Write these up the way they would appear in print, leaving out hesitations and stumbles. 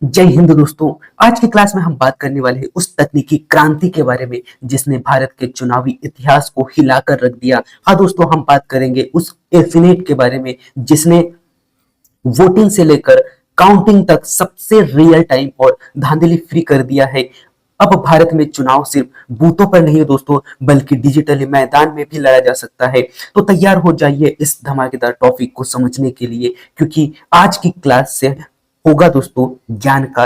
जय हिंद दोस्तों। आज की क्लास में हम बात करने वाले हैं उस तकनीकी क्रांति के बारे में जिसने भारत के चुनावी इतिहास को हिलाकर रख दिया। हाँ दोस्तों, हम बात करेंगे उस एफिनेट के बारे में जिसने वोटिंग से लेकर काउंटिंग तक सबसे रियल टाइम और धांधली फ्री कर दिया है। अब भारत में चुनाव सिर्फ बूथों पर नहीं है दोस्तों, बल्कि डिजिटली मैदान में भी लड़ा जा सकता है। तो तैयार हो जाइए इस धमाकेदार टॉपिक को समझने के लिए, क्योंकि आज की क्लास से होगा दोस्तों ज्ञान का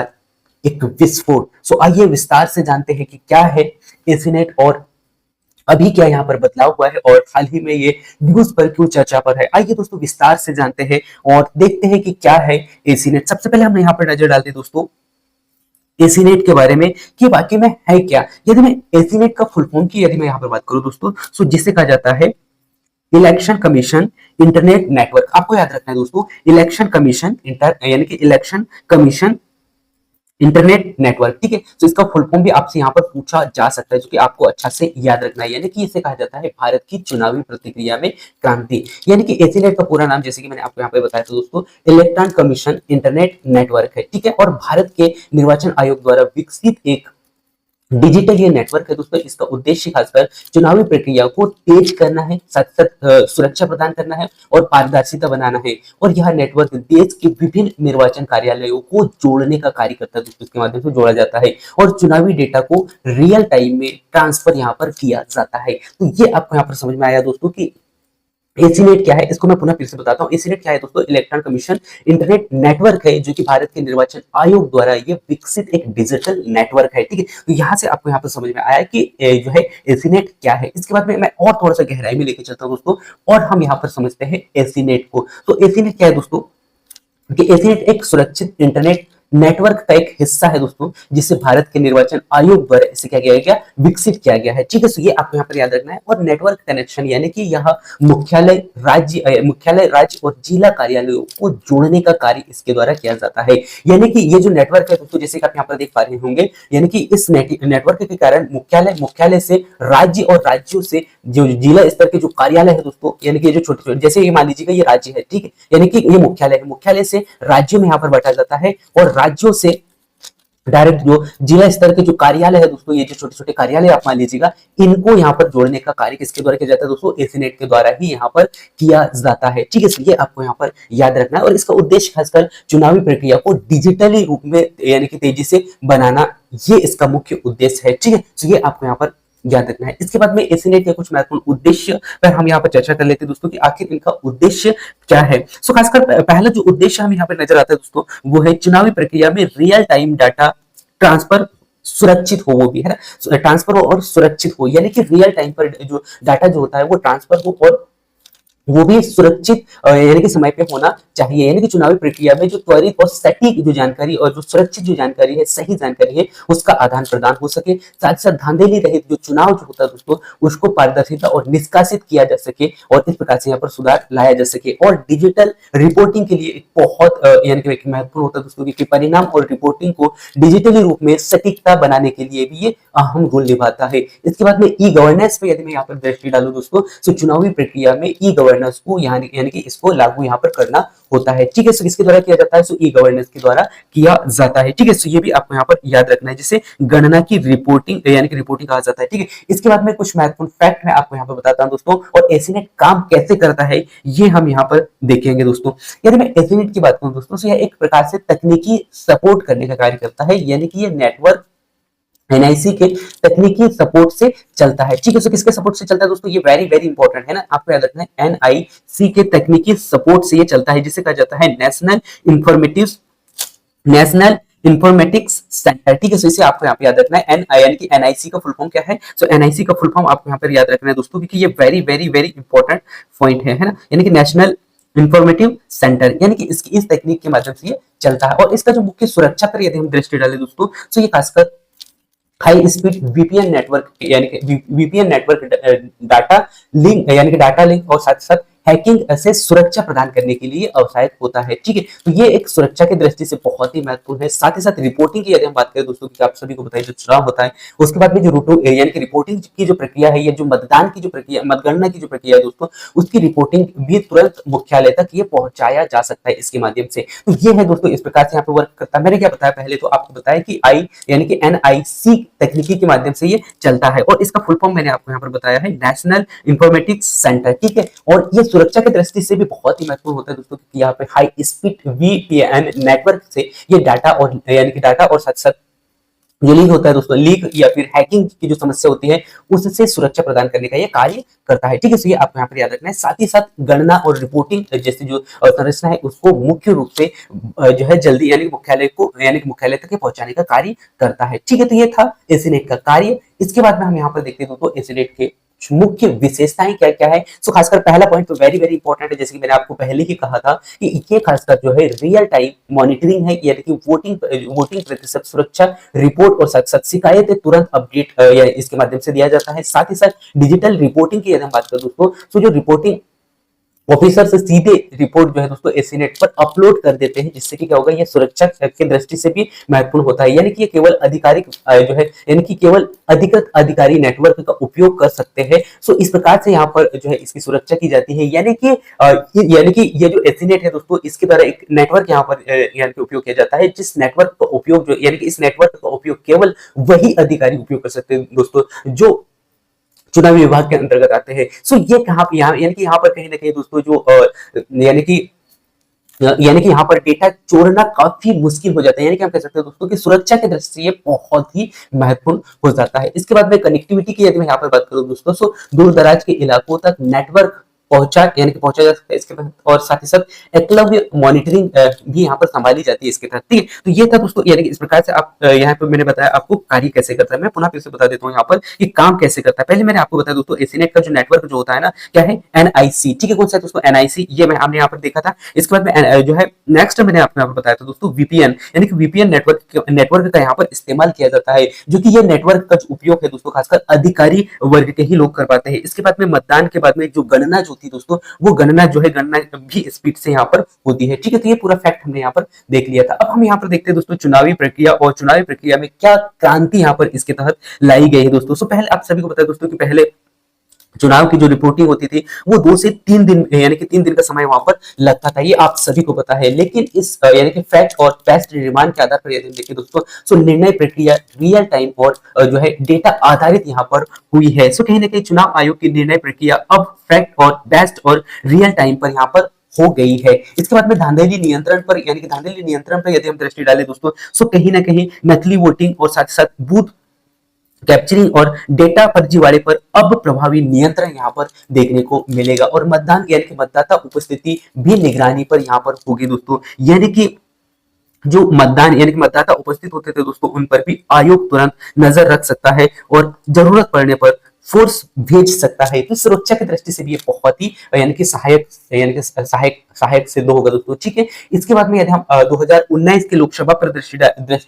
एक विस्फोट। सो आइए विस्तार से जानते हैं कि क्या है एफिनेट और अभी क्या यहाँ पर बदलाव हुआ है और हाल ही में ये न्यूज पर क्यों चर्चा पर है। आइए दोस्तों विस्तार से जानते हैं और देखते हैं कि क्या है एसीनेट। सबसे पहले हम यहाँ पर नजर डालते हैं दोस्तों एसीनेट के बारे में कि वाकई में है क्या। यदि मैं एसीनेट का फुल फॉर्म की यदि मैं यहाँ पर बात करूं दोस्तों, सो जिसे कहा जाता है इलेक्शन कमीशन इंटरनेट नेटवर्क। आपको याद रखना है दोस्तों, इलेक्शन कमीशन यानी कि इलेक्शन कमीशन इंटरनेट नेटवर्क। ठीक है, तो इसका फुल फॉर्म भी आपसे यहाँ पर पूछा जा सकता है, जो कि आपको अच्छा से याद रखना है। यानी कि इसे कहा जाता है भारत की चुनावी प्रतिक्रिया में क्रांति। यानी कि एसीनेट का पूरा नाम जैसे कि मैंने आपको यहाँ पे बताया था दोस्तों, इलेक्ट्रॉन कमीशन इंटरनेट नेटवर्क है। ठीक है, और भारत के निर्वाचन आयोग द्वारा विकसित एक डिजिटल ये नेटवर्क है दोस्तों। इसका उद्देश्य खासकर चुनावी प्रक्रिया को तेज करना है, साथ साथ सुरक्षा प्रदान करना है और पारदर्शिता बनाना है। और यह नेटवर्क देश के विभिन्न निर्वाचन कार्यालयों को जोड़ने का कार्य करता है दोस्तों। इसके माध्यम से जोड़ा जाता है और चुनावी डेटा को रियल टाइम में ट्रांसफर यहाँ पर किया जाता है। तो ये आपको यहाँ पर समझ में आया दोस्तों कि एसीनेट क्या है। इसको मैं पुनः फिर से बताता हूँ। एसीनेट क्या है दोस्तों, इलेक्ट्रॉन कमीशन इंटरनेट नेटवर्क है, जो कि भारत के निर्वाचन आयोग द्वारा ये विकसित एक डिजिटल नेटवर्क है। ठीक है, तो यहाँ से आपको यहाँ पर समझ में आया कि जो है एसीनेट क्या है। इसके बाद में मैं और थोड़ा सा गहराई में लेके चलता हूँ दोस्तों, और हम यहाँ पर समझते हैं एसीनेट को। तो एसीनेट क्या है दोस्तों कि एसीनेट एक सुरक्षित इंटरनेट नेटवर्क का एक हिस्सा है दोस्तों, जिसे भारत के निर्वाचन आयोग द्वारा इसे क्या किया गया, विकसित किया गया है। ठीक है, तो ये आपको यहाँ पर याद रखना है। और नेटवर्क कनेक्शन यानी कि यह मुख्यालय राज्य और जिला कार्यालयों को जोड़ने का कार्य इसके द्वारा किया जाता है। यानी कि ये जो नेटवर्क है दोस्तों, जैसे कि आप यहाँ पर देख पा रहे होंगे, यानी कि इस नेटवर्क के कारण मुख्यालय से राज्य और राज्यों से जो जिला स्तर के जो कार्यालय है दोस्तों, यानी कि ये जो छोटे छोटे, जैसे ये मान लीजिएगा ये राज्य है, ठीक है, यानी कि ये मुख्यालय है, मुख्यालय से राज्यों में यहाँ पर बांटा जाता है और राज्यों से डायरेक्ट जो जिला स्तर के जो कार्यालय है दोस्तों, ये जो छोटे छोटे कार्यालय आप मान लीजिएगा, इनको यहाँ पर जोड़ने का कार्य किसके द्वारा किया जाता है दोस्तों, एसीनेट के द्वारा ही यहाँ पर किया जाता है। ठीक है, इसलिए आपको यहाँ पर याद रखना है। और इसका उद्देश्य खासकर चुनावी प्रक्रिया को डिजिटली रूप में यानी कि तेजी से बनाना, ये इसका मुख्य उद्देश्य है। ठीक है, तो ये आपको यहाँ पर याद रखना है। इसके बाद में एसीनेट के कुछ महत्वपूर्ण उद्देश्य पर हम यहाँ पर चर्चा कर लेते हैं दोस्तों कि आखिर इनका उद्देश्य क्या है। सो खासकर पहला जो उद्देश्य हम यहाँ पर नजर आता है दोस्तों, वो है चुनावी प्रक्रिया में रियल टाइम डाटा ट्रांसफर सुरक्षित हो, वो भी है ना, ट्रांसफर हो और सुरक्षित हो, यानी कि रियल टाइम पर जो डाटा जो होता है वो ट्रांसफर हो और वो भी सुरक्षित यानी कि समय पे होना चाहिए। यानी कि चुनावी प्रक्रिया में जो त्वरित और सटीक जो जानकारी और जो सुरक्षित जो जानकारी है, सही जानकारी है, उसका आदान प्रदान हो सके। साथ साथ धांधली रहित जो चुनाव जो होता है दोस्तों, उसको पारदर्शिता और निष्कासित किया जा सके और इस प्रकार से यहाँ पर सुधार लाया जा सके। और डिजिटल रिपोर्टिंग के लिए एक बहुत यानी कि महत्वपूर्ण होता है दोस्तों कि परिणाम और रिपोर्टिंग को डिजिटली रूप में सटीकता बनाने के लिए भी ये अहम रोल निभाता है। इसके बाद में ई गवर्नेंस पे यदि मैं यहाँ पर दृष्टि डालूं दोस्तों, तो चुनावी प्रक्रिया में ई गवर्नेंस को यानी कि इसको लागू यहाँ पर करना होता है। ठीक है, सो किसके द्वारा किया जाता है, सो ई गवर्नेंस के द्वारा किया जाता है। ठीक है, सो ये भी आपको यहाँ पर याद रखना है, जिसे गणना की रिपोर्टिंग यानी कि रिपोर्टिंग कहा जाता है। ठीक है, इसके बाद में कुछ महत्वपूर्ण फैक्ट मैं आपको यहाँ पर बताता हूँ दोस्तों, और एसीनेट काम कैसे करता है ये हम यहाँ पर देखेंगे दोस्तों। यदि मैं एसीनेट की बात करूँ दोस्तों, तो यह एक प्रकार से तकनीकी सपोर्ट करने का कार्य करता है, यानी कि ये नेटवर्क एनआईसी के तकनीकी सपोर्ट से चलता है। ठीक है, सो किसके सपोर्ट से चलता है दोस्तों, ये वेरी वेरी इंपॉर्टेंट है ना, आपको याद रखना है। एनआईसी के तकनीकी सपोर्ट से ये चलता है, जिसे कहा जाता है नेशनल इंफॉर्मेटिक्स सेंटर। ठीक है, सो इसे आपको यहाँ पे याद रखना है। यानी कि एनआईसी का फुल फॉर्म क्या है, सो एनआईसी का फुल फॉर्म आपको यहाँ पर याद रखना है दोस्तों, क्योंकि ये very very very important point है ना, यानी कि नेशनल इंफॉर्मेटिव सेंटर, यानी कि इसकी इस तकनीक के माध्यम से ये चलता है। और इसका जो मुख्य सुरक्षा पर यदि हम दृष्टि डालें दोस्तों, तो ये खासकर हाई स्पीड वीपीएन नेटवर्क यानी कि वीपीएन नेटवर्क डाटा लिंक यानी कि डाटा लिंक और साथ साथ हैकिंग से सुरक्षा प्रदान करने के लिए आवश्यक होता है। ठीक है, तो ये एक सुरक्षा की दृष्टि से बहुत ही महत्वपूर्ण है। साथ ही साथ रिपोर्टिंग की यदि हम बात करें दोस्तों, कि आप सभी को बताइए जो चुनाव होता है उसके बाद में जो यानी कि रिपोर्टिंग की जो प्रक्रिया है, या जो मतदान की जो प्रक्रिया, मतगणना की जो प्रक्रिया है दोस्तों, उसकी रिपोर्टिंग भी तुरंत मुख्यालय तक ये पहुंचाया जा सकता है इसके माध्यम से। तो ये है दोस्तों, इस प्रकार से यहाँ पे वर्क करता है। मैंने क्या बताया पहले, तो आपको बताया कि आई यानी कि NIC तकनीकी के माध्यम से ये चलता है, और इसका फुल फॉर्म मैंने आपको यहाँ पर बताया है, नेशनल इंफॉर्मेटिक्स सेंटर। ठीक है, और ये सुरक्षा की दृष्टि से भी बहुत ही महत्वपूर्ण होता है दोस्तों, क्योंकि यहाँ पे हाई स्पीड VPN नेटवर्क से ये डाटा और यानी कि डाटा और साथ साथ जो लीक होता है दोस्तों, लीक या फिर हैकिंग की जो समस्या होती है उससे सुरक्षा प्रदान करने का ये कार्य करता है। ठीक है, तो ये आपको यहाँ पर याद रखना है। साथ ही साथ गणना और रिपोर्टिंग जैसी जो संरचना है उसको मुख्य रूप से जो है जल्दी यानी मुख्यालय को यानी कि मुख्यालय तक पहुंचाने का कार्य करता है। ठीक है, तो ये था एसीनेट का कार्य। इसके बाद में हम यहाँ पर देखते हैं दोस्तों एसीनेट के मुख्य विशेषताएं क्या क्या है। सो खासकर पहला पॉइंट तो वेरी वेरी इंपॉर्टेंट है, जैसे कि मैंने आपको पहले ही कहा था कि ये खासकर जो है रियल टाइम मॉनिटरिंग है, यानी कि वोटिंग प्रतिशत सुरक्षा रिपोर्ट और साथ साथ शिकायतें तुरंत अपडेट या इसके माध्यम से दिया जाता है। साथ ही साथ डिजिटल रिपोर्टिंग की यदि हम बात करें दोस्तों, तो जो रिपोर्टिंग ऑफिसर से सीधे रिपोर्ट जो है दोस्तों एसीनेट पर अपलोड कर देते हैं, जिससे कि क्या होगा, ये सुरक्षा की दृष्टि से भी महत्वपूर्ण होता है। यानी कि ये केवल आधिकारिक जो है यानी कि केवल अधिकृत अधिकारी नेटवर्क का उपयोग कर सकते हैं। सो इस प्रकार से यहाँ पर जो है इसकी सुरक्षा की जाती है। यानी कि ये जो एसीनेट है दोस्तों, इसके द्वारा एक नेटवर्क यहाँ पर यानी कि उपयोग किया जाता है, जिस नेटवर्क का उपयोग जो यानी कि इस नेटवर्क का उपयोग केवल वही अधिकारी उपयोग कर सकते हैं दोस्तों जो चुनावी विभाग के अंतर्गत आते हैं। सो ये कहां पे यहाँ यानी कि यहाँ पर कहीं ना कहीं दोस्तों जो यानी कि यहाँ पर डेटा चोरना काफी मुश्किल हो जाता है। यानी कि हम कह सकते हैं दोस्तों कि सुरक्षा की दृष्टि से ये बहुत ही महत्वपूर्ण हो जाता है। इसके बाद में कनेक्टिविटी की यदि मैं यहाँ पर बात करूं दोस्तों, सो दूर दराज के इलाकों तक नेटवर्क पहुंचा जा सकता है इसके तहत, और साथ ही साथ एकलव्य मॉनिटरिंग भी यहाँ पर संभाली जाती है इसके तहत। ठीक है, तो ये था दोस्तों, यानी कि इस प्रकार से आप यहाँ पर मैंने बताया आपको कार्य कैसे करता है। मैं पुनः फिर से बता देता हूँ यहाँ पर कि काम कैसे करता है। पहले मैंने आपको बताया दोस्तों एसीनेट का जो नेटवर्क जो होता है ना, क्या है, NIC। ठीक है, कौन सा है दोस्तों, NIC, ये मैं हमने यहाँ पर देखा था। इसके बाद में जो है नेक्स्ट मैंने आपको यहाँ पर बताया था दोस्तों VPN, यानी कि VPN नेटवर्क का यहाँ पर इस्तेमाल किया जाता है, जो कि ये नेटवर्क का जो उपयोग है दोस्तों खासकर अधिकारी वर्ग के ही लोग कर पाते हैं। इसके बाद में मतदान के बाद में जो गणना जो थी दोस्तों, वो गणना भी स्पीड से यहाँ पर होती है। ठीक है, तो ये पूरा फैक्ट हमने यहाँ पर देख लिया था। अब हम यहाँ पर देखते हैं दोस्तों चुनावी प्रक्रिया, और चुनावी प्रक्रिया में क्या क्रांति यहाँ पर इसके तहत लाई गई है दोस्तों। सो पहले आप सभी को पता है दोस्तों कि पहले चुनाव की जो रिपोर्टिंग होती थी वो 2 से 3 दिन यानी कि 3 दिन का समय वहां पर लगता था, ये आप सभी को पता है। लेकिन इस यानी कि फैक्ट और बेस्ट निर्माण के आधार पर यदि देखिए दोस्तों, सो निर्णय प्रक्रिया रियल टाइम और जो है डेटा आधारित यहाँ पर हुई है। सो कहीं ना कहीं चुनाव आयोग की निर्णय प्रक्रिया अब फैक्ट और बेस्ट और रियल टाइम पर यहाँ पर हो गई है। इसके बाद में धांधली नियंत्रण पर यानी कि धांधली नियंत्रण पर यदि हम दृष्टि डालें दोस्तों, सो कहीं ना कहीं नकली वोटिंग और साथ साथ बूथ कैप्चरिंग और डेटा फर्जीवाड़े पर अब प्रभावी नियंत्रण यहाँ पर देखने को मिलेगा, और मतदान यानी कि मतदाता उपस्थिति भी निगरानी पर यहाँ पर होगी दोस्तों। यानी कि जो मतदान यानी कि मतदाता उपस्थित होते थे दोस्तों, उन पर भी आयोग तुरंत नजर रख सकता है और जरूरत पड़ने पर फोर्स भेज सकता है। तो सुरक्षा की दृष्टि से भी ये बहुत ही यानी कि सहायक सिद्ध होगा दोस्तों। ठीक है, इसके बाद में यदि हम 2019 के लोकसभा पर दृष्टि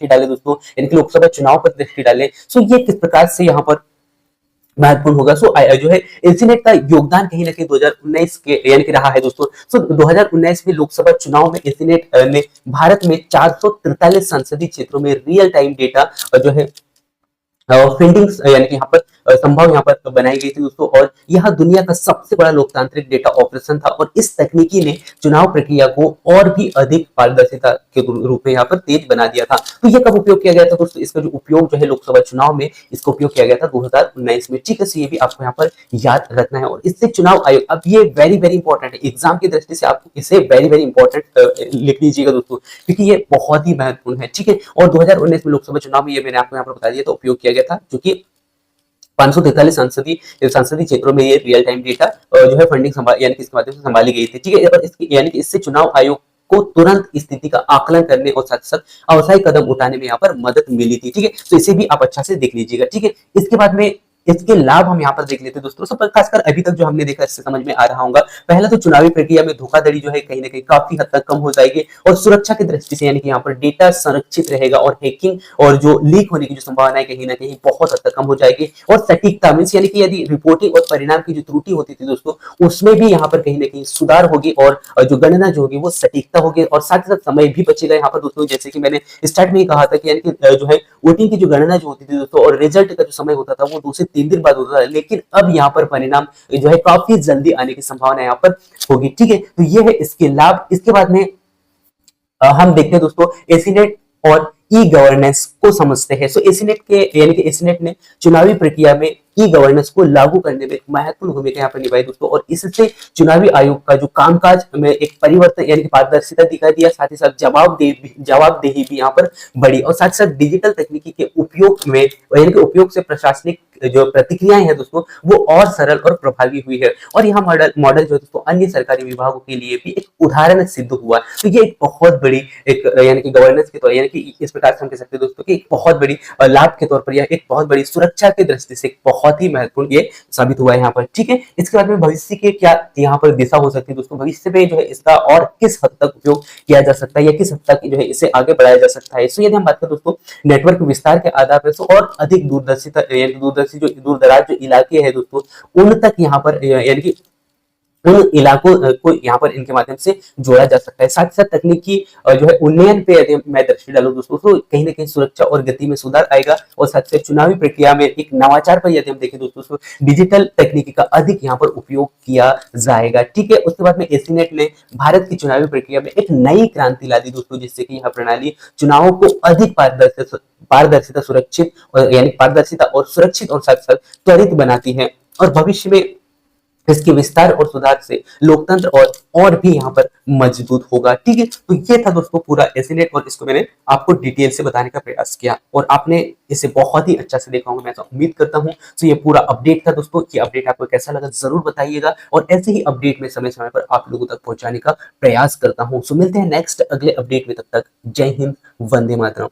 डालें दोस्तों, यानी कि लोकसभा चुनाव पर दृष्टि डालें, सो ये किस प्रकार से यहाँ पर महत्वपूर्ण होगा। सो जो है एसीनेट का योगदान कहीं ना कहीं 2019 के यानी कि रहा है दोस्तों। सो 2019 में लोकसभा चुनाव में एसीनेट ने भारत में 443 संसदीय क्षेत्रों में रियल टाइम डेटा जो है फील्डिंग्स यानी कि यहाँ पर संभव यहाँ पर बनाई गई थी दोस्तों, और यह दुनिया का सबसे बड़ा लोकतांत्रिक डेटा ऑपरेशन था, और इस तकनीकी ने चुनाव प्रक्रिया को और भी अधिक पारदर्शिता के रूप में यहाँ पर तेज बना दिया था। तो ये कब उपयोग किया गया था दोस्तों, इसका जो उपयोग जो है लोकसभा चुनाव में इसका उपयोग किया गया था 2019 में। ठीक है, ये भी आपको यहाँ पर याद रखना है। और इससे चुनाव आयोग, अब ये वेरी वेरी इंपॉर्टेंट है, एग्जाम की दृष्टि से आपको इसे वेरी वेरी इंपॉर्टेंट लिख लीजिएगा दोस्तों, क्योंकि ये बहुत ही महत्वपूर्ण है। ठीक है, और 2019 में लोकसभा चुनाव में ये मैंने आपको यहाँ पर बता दिया था उपयोग किया गया था, जो कि 543 संसदीय क्षेत्रों में ये रियल टाइम डेटा जो है फंडिंग यानी कि इसके माध्यम से संभाली गई थी। ठीक है, यानी कि इससे चुनाव आयोग को तुरंत स्थिति का आकलन करने और साथ साथ आवश्यक कदम उठाने में यहाँ पर मदद मिली थी। ठीक है, तो इसे भी आप अच्छा से देख लीजिएगा। ठीक है, इसके बाद में इसके लाभ हम यहाँ पर देख लेते हैं दोस्तों। सब खासकर अभी तक जो हमने देखा इससे समझ में आ रहा होगा, पहला तो चुनावी प्रक्रिया में धोखाधड़ी जो है कहीं ना कहीं काफी हद तक कम हो जाएगी, और सुरक्षा की दृष्टि से यानी कि यहाँ पर डेटा संरक्षित रहेगा, और हैकिंग और जो लीक होने की जो संभावना है कहीं ना कहीं बहुत हद तक कम हो जाएगी। और सटीकता मीन्स यानी कि यदि रिपोर्टिंग और परिणाम की जो त्रुटि होती थी दोस्तों, उसमें भी यहाँ पर कहीं ना कहीं सुधार होगी, और जो गणना जो होगी वो सटीकता होगी, और साथ ही साथ समय भी बचेगा यहाँ पर दोस्तों। जैसे कि मैंने स्टार्ट में ही कहा था कि यानी कि जो है वोटिंग की जो गणना जो होती थी दोस्तों, और रिजल्ट का जो समय होता था वो 2 से 3 दिन बाद होता था, लेकिन अब यहाँ पर परिणाम जो है काफी जल्दी आने की संभावना यहाँ पर होगी। ठीक है, तो ये है इसके लाभ। इसके बाद में हम देखते हैं दोस्तों एसीनेट और ई गवर्नेंस को समझते हैं। सो एसीनेट के यानी कि एसीनेट ने चुनावी प्रक्रिया में ई गवर्नेंस को लागू करने में महत्वपूर्ण भूमिका यहाँ पर निभाई दोस्तों, और इससे चुनावी आयोग का जो कामकाज में एक परिवर्तन यानी कि पारदर्शिता दिखाई दिया, साथ ही साथ जवाबदेही भी यहाँ पर बढ़ी, और साथ ही साथ डिजिटल तकनीकी के उपयोग में यानी कि उपयोग से प्रशासनिक जो प्रतिक्रियाएं हैं दोस्तों वो और सरल और प्रभावी हुई है। और यह मॉडल जो है दोस्तों अन्य सरकारी विभागों के लिए भी एक उदाहरण सिद्ध हुआ। तो ये एक बहुत बड़ी एक यानी कि गवर्नेंस के तौर यानी कि इस प्रकार से हम कह सकते हैं दोस्तों कि एक बहुत बड़ी लाभ के तौर पर या एक बहुत बड़ी सुरक्षा की दृष्टि से एक बहुत ही महत्वपूर्ण ये साबित हुआ है यहाँ पर। ठीक है, इसके बाद में भविष्य के क्या यहाँ पर दिशा हो सकती है दोस्तों, भविष्य में जो है इसका और किस हद तक उपयोग किया जा सकता है या किस हद तक जो है इसे आगे बढ़ाया जा सकता है। सो यदि हम बात करें दोस्तों नेटवर्क विस्तार के आधार पर, और अधिक दूरदर्शिता दूरदर्शी जो दूर दराज जो इलाके हैं दोस्तों उन तक यहाँ पर यानी कि उन इलाकों को यहाँ पर इनके माध्यम से जोड़ा जा सकता है। साथ ही साथ तकनीकी जो है उन्नयन पे यदि मैं दृष्टि डालूं दोस्तों, तो कहीं ना कहीं सुरक्षा और गति में सुधार आएगा, और साथ ही चुनावी प्रक्रिया में एक नवाचार पर यदि हम देखें दोस्तों तो डिजिटल तकनीकी का अधिक यहाँ पर उपयोग किया जाएगा। ठीक है, उसके बाद में एसीनेट ने भारत की चुनावी प्रक्रिया में एक नई क्रांति ला दी दोस्तों, जिससे कि यह प्रणाली चुनावों को अधिक पारदर्शिता सुरक्षित और यानी पारदर्शिता और सुरक्षित और साथ साथ त्वरित बनाती है, और भविष्य में इसके विस्तार और सुधार से लोकतंत्र और भी यहाँ पर मजबूत होगा। ठीक है, तो ये था दोस्तों पूरा एसीनेट, और इसको मैंने आपको डिटेल से बताने का प्रयास किया, और आपने इसे बहुत ही अच्छा से देखा होगा, मैं तो उम्मीद करता हूँ। तो ये पूरा अपडेट था दोस्तों, ये अपडेट आपको कैसा लगा जरूर बताइएगा, और ऐसे ही अपडेट में समय समय पर आप लोगों तक पहुंचाने का प्रयास करता हूँ। सो मिलते हैं नेक्स्ट अगले अपडेट में, तब तक जय हिंद, वंदे मातरम।